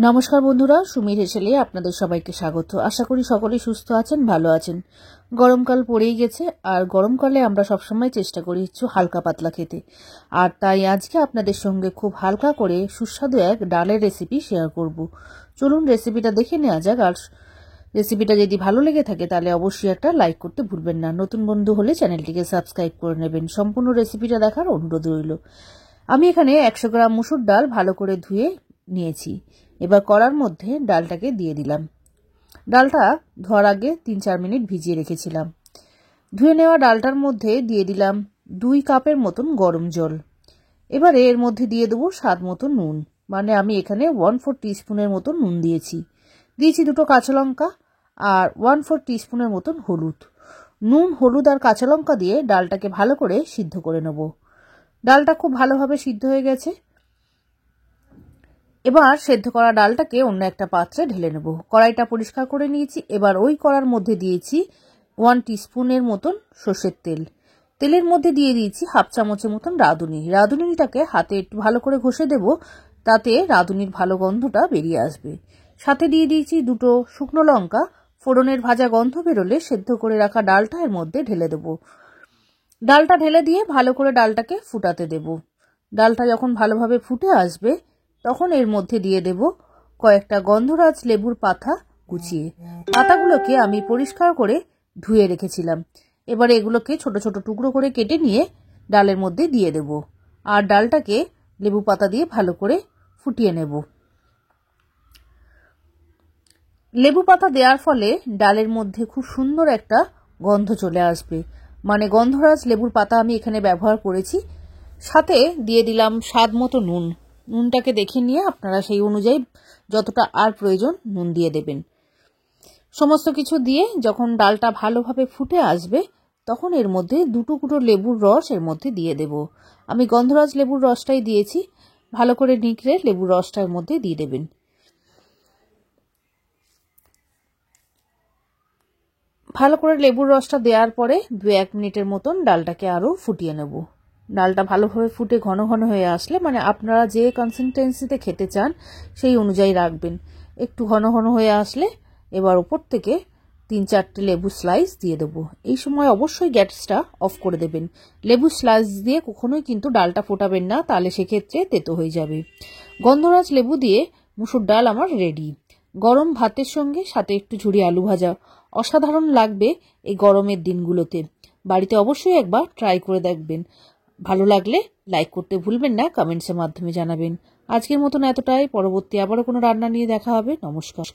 নমস্কার বন্ধুরা, সুমির হেসেলে আপনাদের সবাইকে স্বাগত। আশা করি সকলেই সুস্থ আছেন, ভালো আছেন। গরমকাল পড়েই গেছে, আর গরমকালে আমরা সবসময় চেষ্টা করি একটু হালকা পাতলা খেতে। আর তাই আজকে আপনাদের সঙ্গে খুব হালকা করে সুস্বাদু এক ডালের রেসিপি শেয়ার করব। চলুন রেসিপিটা দেখে নেওয়া যাক। আর রেসিপিটা যদি ভালো লেগে থাকে তাহলে অবশ্যই একটা লাইক করতে ভুলবেন না। নতুন বন্ধু হলে চ্যানেলটিকে সাবস্ক্রাইব করে নেবেন। সম্পূর্ণ রেসিপিটা দেখার অনুরোধ রইল। আমি এখানে 100 গ্রাম মুসুর ডাল ভালো করে ধুয়ে নিয়েছি। এবার কড়ার মধ্যে ডালটাকে দিয়ে দিলাম। ডালটা ধোয়ার আগে 3-4 মিনিট ভিজিয়ে রেখেছিলাম। ধুয়ে নেওয়া ডালটার মধ্যে দিয়ে দিলাম 2 কাপের মতন গরম জল। এবারে এর মধ্যে দিয়ে দেবো স্বাদ মতো নুন, মানে আমি এখানে 1/4 টিস্পুনের মতন নুন দিয়েছি। 2 কাঁচা লঙ্কা আর 1/4 টিস্পুনের মতন হলুদ। নুন, হলুদ আর কাঁচা লঙ্কা দিয়ে ডালটাকে ভালো করে সিদ্ধ করে নেব। ডালটা খুব ভালোভাবে সিদ্ধ হয়ে গেছে। এবার সেদ্ধ করা ডালটাকে অন্য একটা পাত্রে ঢেলে নেব। কড়াইটা পরিষ্কার করে নিয়েছি। এবার ওই কড়ার মধ্যে দিয়েছি 1 টিস্পুনের মতন সর্ষের তেল। তেলের মধ্যে দিয়ে দিয়েছি 1/2 চামচের মতন রাঁধুনি। রাঁধুনিটাকে হাতে একটু ভালো করে ঘষে দেব, তাতে রাঁধুনির ভালো গন্ধটা বেরিয়ে আসবে। সাথে দিয়ে দিয়েছি 2 শুকনো লঙ্কা। ফোড়নের ভাজা গন্ধ বেরোলে সেদ্ধ করে রাখা ডালটা এর মধ্যে ঢেলে দেব। ডালটা ঢেলে দিয়ে ভালো করে ডালটাকে ফুটাতে দেব। ডালটা যখন ভালোভাবে ফুটে আসবে তখন এর মধ্যে দিয়ে দেব কয়েকটা গন্ধরাজ লেবুর পাতা কুচিয়ে। পাতাগুলোকে আমি পরিষ্কার করে ধুয়ে রেখেছিলাম। এবারে এগুলোকে ছোট ছোট টুকরো করে কেটে নিয়ে ডালের মধ্যে দিয়ে দেব। আর ডালটাকে লেবু পাতা দিয়ে ভালো করে ফুটিয়ে নেব। লেবু পাতা দেওয়ার ফলে ডালের মধ্যে খুব সুন্দর একটা গন্ধ চলে আসবে, মানে গন্ধরাজ লেবুর পাতা আমি এখানে ব্যবহার করেছি। সাথে দিয়ে দিলাম স্বাদ মতো নুন। নুনটাকে দেখে নিয়ে আপনারা সেই অনুযায়ী যতটা আর প্রয়োজন নুন দিয়ে দেবেন। সমস্ত কিছু দিয়ে যখন ডালটা ভালোভাবে ফুটে আসবে তখন এর মধ্যে 2 টুকরো লেবুর রস এর মধ্যে দিয়ে দেব। আমি গন্ধরাজ লেবুর রসটাই দিয়েছি। ভালো করে নিকড়ে লেবুর রসটা এর মধ্যে দিয়ে দেবেন। ভালো করে লেবুর রসটা দেওয়ার পরে 2-1 মিনিটের মতন ডালটাকে আরও ফুটিয়ে নেব। ডালটা ভালোভাবে ফুটে ঘন ঘন হয়ে আসলে, মানে আপনারা যে কনসিস্টেন্সিতে খেতে চান সেই অনুযায়ী রাখবেন। একটু ঘন ঘন হয়ে আসলে এবার উপর থেকে 3-4টে লেবু স্লাইস দিয়ে দেবো। এই সময় অবশ্যই গ্যাসটা অফ করে দেবেন। লেবু স্লাইস দিয়ে কখনোই কিন্তু ডালটা ফোটাবেন না, তাহলে সেক্ষেত্রে তেতো হয়ে যাবে। গন্ধরাজ লেবু দিয়ে মুসুর ডাল আমার রেডি। গরম ভাতের সঙ্গে সাথে একটু ঝুরি আলু ভাজা অসাধারণ লাগবে এই গরমের দিনগুলোতে। বাড়িতে অবশ্যই একবার ট্রাই করে দেখবেন। ভালো লাগলে লাইক করতে ভুলবেন না, কমেন্টসের মাধ্যমে জানাবেন। আজকের মতন এতটাই। পরবর্তী আবারও কোনো রান্না নিয়ে দেখা হবে। নমস্কার।